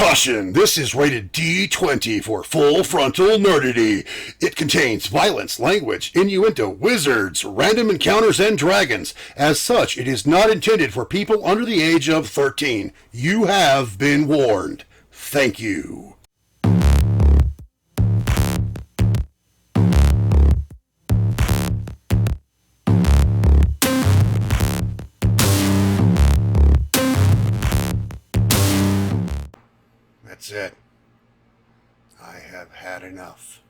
Caution, this is rated D20 for full frontal nerdity. It contains violence, language, innuendo, wizards, random encounters, and dragons. As such, it is not intended for people under the age of 13. You have been warned. Thank you. That's it. I have had enough.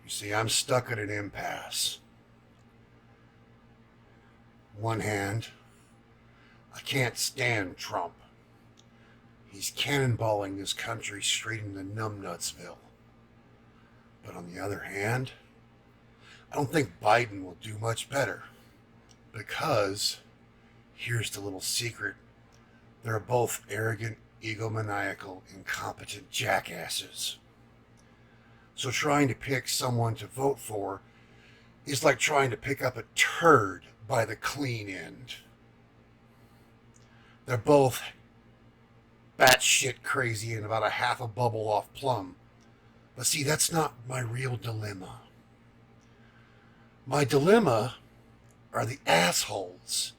You see, I'm stuck at an impasse. One hand, I can't stand Trump. He's cannonballing this country straight into numbnutsville. But on the other hand, I don't think Biden will do much better. Because, here's the little secret, they're both arrogant, egomaniacal, incompetent jackasses. So trying to pick someone to vote for is like trying to pick up a turd by the clean end. They're both batshit crazy and about a half a bubble off plumb. But see, that's not my real dilemma. My dilemma are the assholes,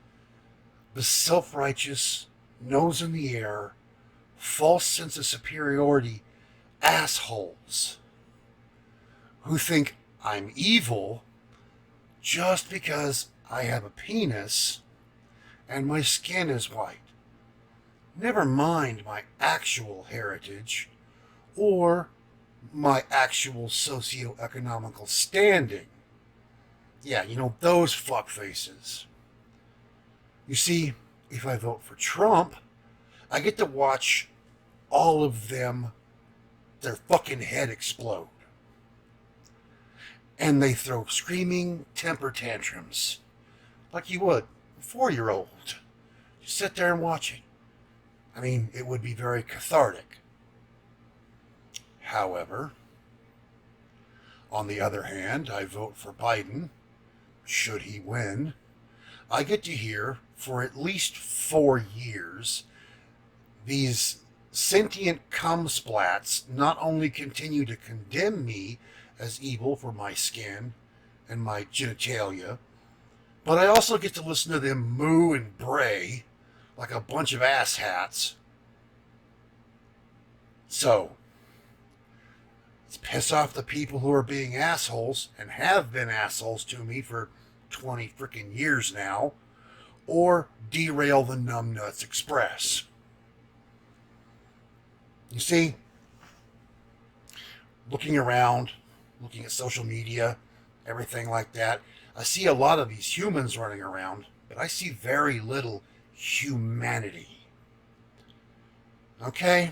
the self-righteous, nose in the air, false sense of superiority assholes who think I'm evil just because I have a penis and my skin is white. Never mind my actual heritage or my actual socioeconomical standing. Yeah, you know, those fuckfaces. You see, if I vote for Trump, I get to watch all of them, their fucking head explode. And they throw screaming temper tantrums, like you would a 4-year-old. Just sit there and watch it. I mean, it would be very cathartic. However, on the other hand, I vote for Biden. Should he win, I get to hear for at least 4 years these sentient cum splats not only continue to condemn me as evil for my skin and my genitalia, but I also get to listen to them moo and bray like a bunch of asshats. So, let's piss off the people who are being assholes and have been assholes to me for 20 freaking years now, or derail the Numbnuts Express. You see, looking around, looking at social media, everything like that, I see a lot of these humans running around, but I see very little humanity. Okay?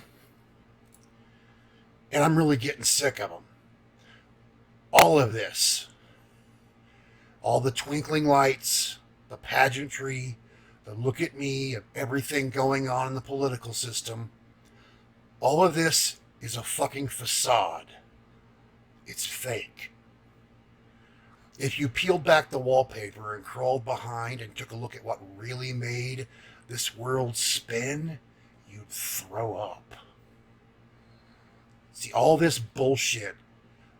And I'm really getting sick of them. All of this, all the twinkling lights, the pageantry, the look at me of everything going on in the political system, all of this is a fucking facade. It's fake. If you peeled back the wallpaper and crawled behind and took a look at what really made this world spin, you'd throw up. See, all this bullshit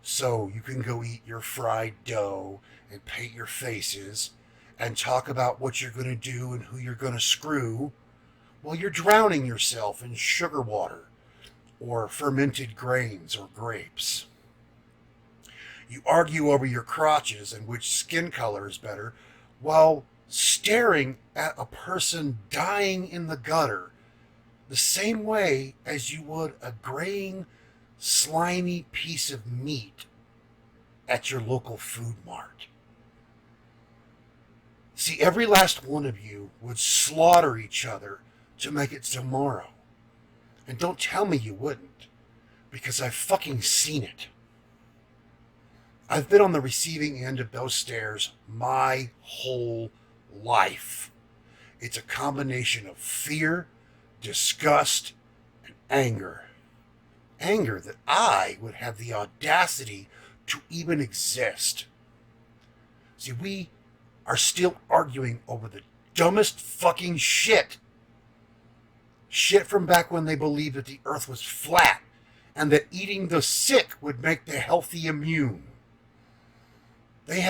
so you can go eat your fried dough and paint your faces and talk about what you're going to do and who you're going to screw, well, you're drowning yourself in sugar water or fermented grains or grapes. You argue over your crotches and which skin color is better while staring at a person dying in the gutter the same way as you would a graying, slimy piece of meat at your local food mart. See, every last one of you would slaughter each other to make it tomorrow. And don't tell me you wouldn't, because I've fucking seen it. I've been on the receiving end of those stares my whole life. It's a combination of fear, disgust, and anger. Anger that I would have the audacity to even exist. See, we are still arguing over the dumbest fucking shit. Shit from back when they believed that the earth was flat and that eating the sick would make the healthy immune. They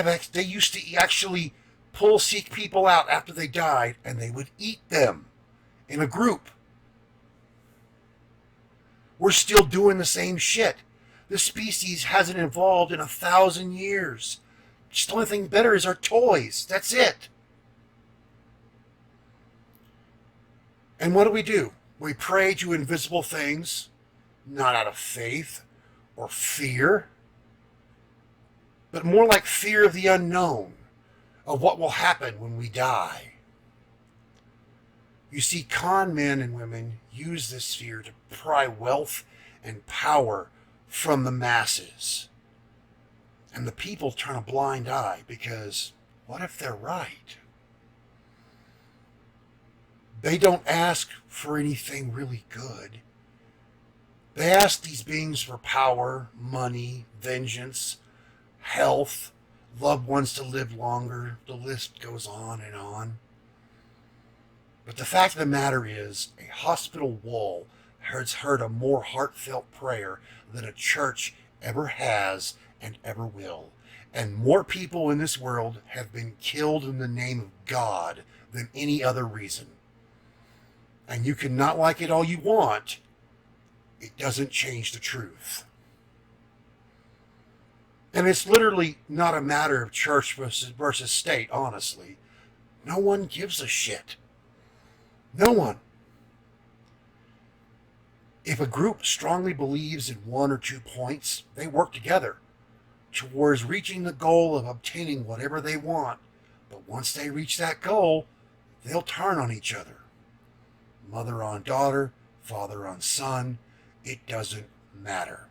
used to actually pull sick people out after they died and they would eat them in a group. We're still doing the same shit. The species hasn't evolved in 1,000 years. Just the only thing better is our toys. That's it. And what do? We pray to invisible things, not out of faith or fear, but more like fear of the unknown, of what will happen when we die. You see, con men and women use this fear to pry wealth and power from the masses. And the people turn a blind eye because what if they're right? They don't ask for anything really good. They ask these beings for power, money, vengeance, health, loved ones to live longer. The list goes on and on. But the fact of the matter is, a hospital wall has heard a more heartfelt prayer than a church ever has and ever will. And more people in this world have been killed in the name of God than any other reason. And you can not like it all you want, it doesn't change the truth. And it's literally not a matter of church versus state, honestly. No one gives a shit. No one. If a group strongly believes in one or 2 points, they work together towards reaching the goal of obtaining whatever they want. But once they reach that goal, they'll turn on each other. Mother on daughter, father on son, it doesn't matter.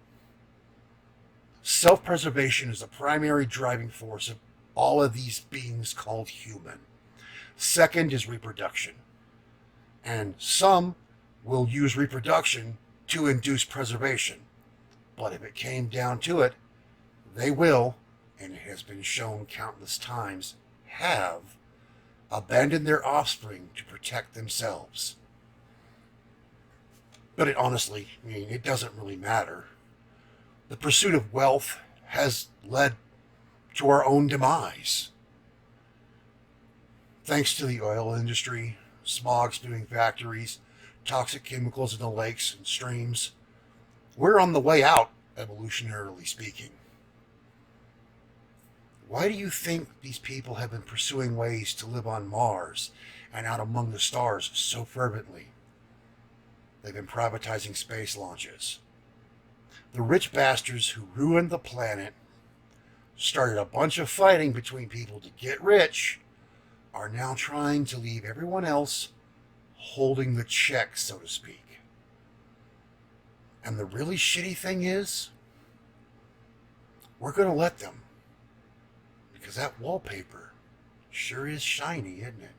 Self-preservation is the primary driving force of all of these beings called human. Second is reproduction. And some will use reproduction to induce preservation. But if it came down to it, they will, and it has been shown countless times, have abandoned their offspring to protect themselves. But it doesn't really matter. The pursuit of wealth has led to our own demise. Thanks to the oil industry, smog spewing factories, toxic chemicals in the lakes and streams, we're on the way out, evolutionarily speaking. Why do you think these people have been pursuing ways to live on Mars and out among the stars so fervently? They've been privatizing space launches. The rich bastards who ruined the planet, started a bunch of fighting between people to get rich, are now trying to leave everyone else holding the check, so to speak. And the really shitty thing is, we're going to let them. Because that wallpaper sure is shiny, isn't it?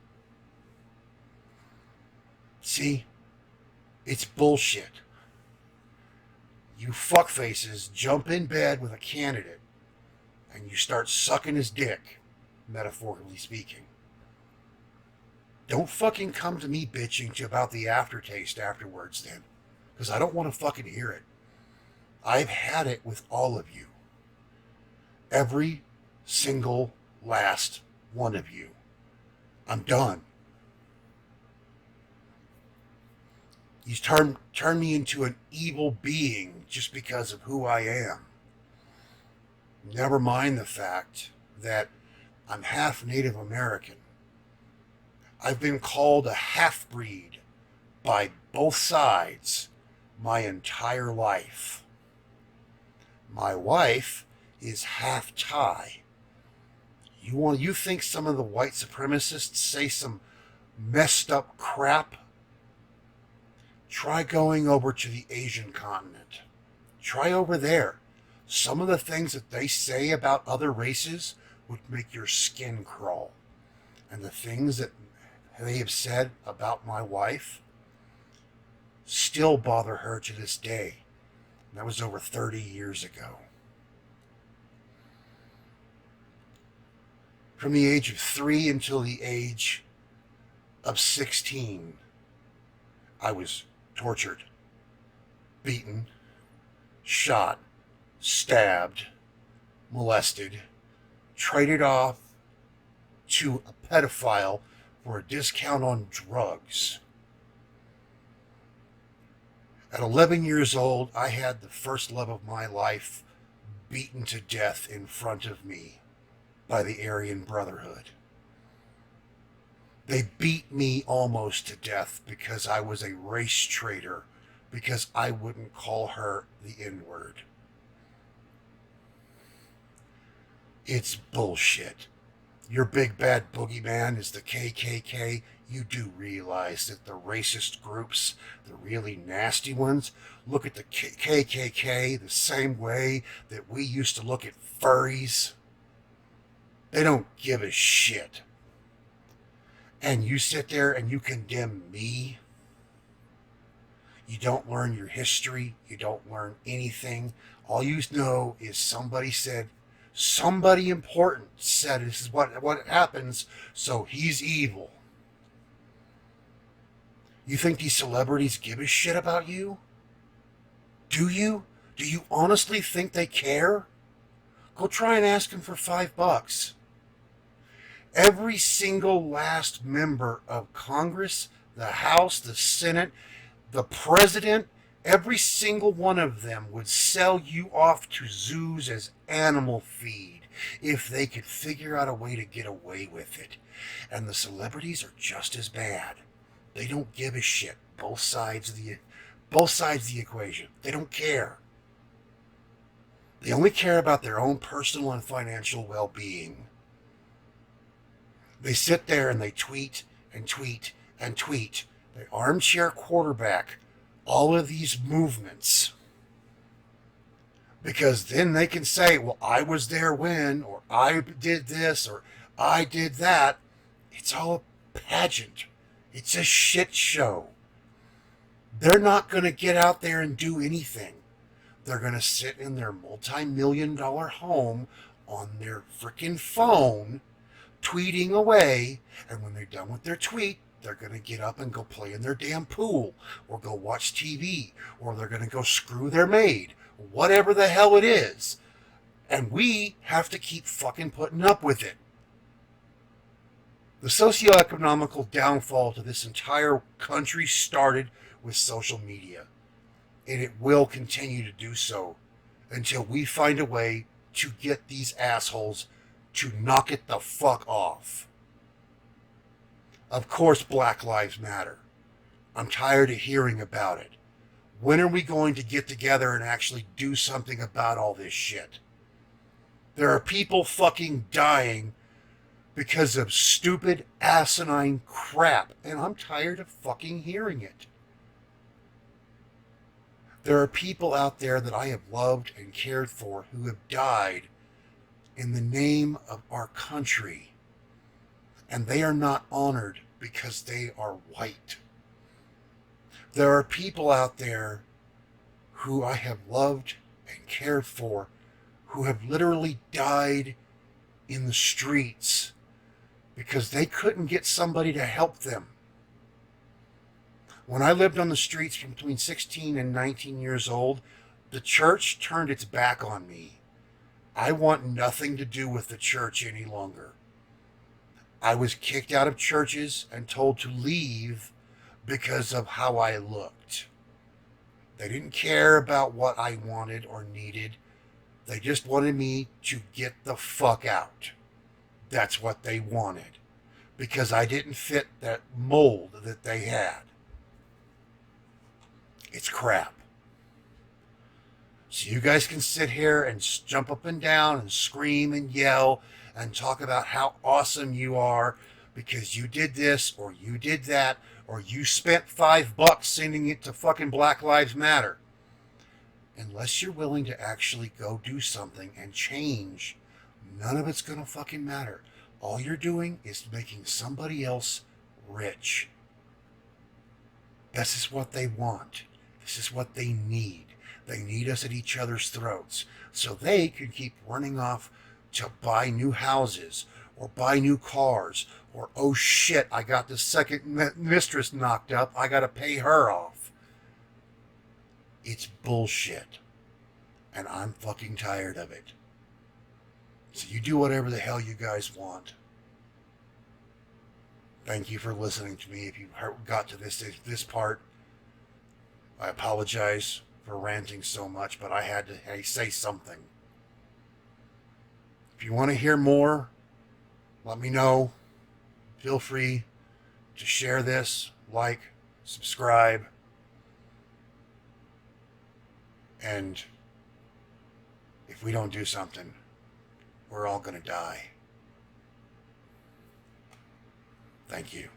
See? It's bullshit. You fuckfaces jump in bed with a candidate and you start sucking his dick, metaphorically speaking. Don't fucking come to me bitching about the aftertaste afterwards then, because I don't want to fucking hear it. I've had it with all of you. Every single last one of you. I'm done. You turn me into an evil being just because of who I am. Never mind the fact that I'm half Native American. I've been called a half-breed by both sides my entire life. My wife is half Thai. You think some of the white supremacists say some messed up crap? Try going over to the Asian continent. Try over there. Some of the things that they say about other races would make your skin crawl. And the things that they have said about my wife still bother her to this day. That was over 30 years ago. From the age of 3 until the age of 16, I was tortured, beaten, shot, stabbed, molested, traded off to a pedophile for a discount on drugs. At 11 years old, I had the first love of my life beaten to death in front of me by the Aryan Brotherhood. They beat me almost to death because I was a race traitor, because I wouldn't call her the N-word. It's bullshit. Your big bad boogeyman is the KKK. You do realize that the racist groups, the really nasty ones, look at the KKK the same way that we used to look at furries. They don't give a shit. And you sit there and you condemn me. You don't learn your history. You don't learn anything. All you know is somebody important said this is what happens, so he's evil. You think these celebrities give a shit about you? Do you? Do you honestly think they care? Go try and ask them for $5. Every single last member of Congress, the House, the Senate, the President, every single one of them would sell you off to zoos as animal feed if they could figure out a way to get away with it. And the celebrities are just as bad. They don't give a shit. Both sides of the equation. They don't care. They only care about their own personal and financial well-being. They sit there and they tweet and tweet and tweet. They armchair quarterback all of these movements. Because then they can say, well, I was there when, or I did this, or I did that. It's all a pageant. It's a shit show. They're not going to get out there and do anything. They're going to sit in their multi-million-dollar home on their freaking phone, tweeting away, and when they're done with their tweet, they're going to get up and go play in their damn pool, or go watch TV, or they're going to go screw their maid, whatever the hell it is. And we have to keep fucking putting up with it. The socioeconomical downfall to this entire country started with social media, and it will continue to do so until we find a way to get these assholes to knock it the fuck off. Of course, Black Lives Matter. I'm tired of hearing about it. When are we going to get together and actually do something about all this shit? There are people fucking dying because of stupid, asinine crap, and I'm tired of fucking hearing it. There are people out there that I have loved and cared for who have died in the name of our country, and they are not honored because they are white. There are people out there who I have loved and cared for who have literally died in the streets because they couldn't get somebody to help them. When I lived on the streets from between 16 and 19 years old, the church turned its back on me. I want nothing to do with the church any longer. I was kicked out of churches and told to leave because of how I looked. They didn't care about what I wanted or needed. They just wanted me to get the fuck out. That's what they wanted, because I didn't fit that mold that they had. It's crap. So you guys can sit here and jump up and down and scream and yell and talk about how awesome you are because you did this or you did that or you spent $5 sending it to fucking Black Lives Matter. Unless you're willing to actually go do something and change, none of it's going to fucking matter. All you're doing is making somebody else rich. This is what they want. This is what they need. They need us at each other's throats so they can keep running off to buy new houses or buy new cars Or, oh shit, I got the second mistress knocked up, I gotta pay her off. It's bullshit. And I'm fucking tired of it. So you do whatever the hell you guys want. Thank you for listening to me. If you got to this part, I apologize for ranting so much, but I had to say something. If you want to hear more, let me know. Feel free to share this, like, subscribe, and if we don't do something, we're all going to die. Thank you.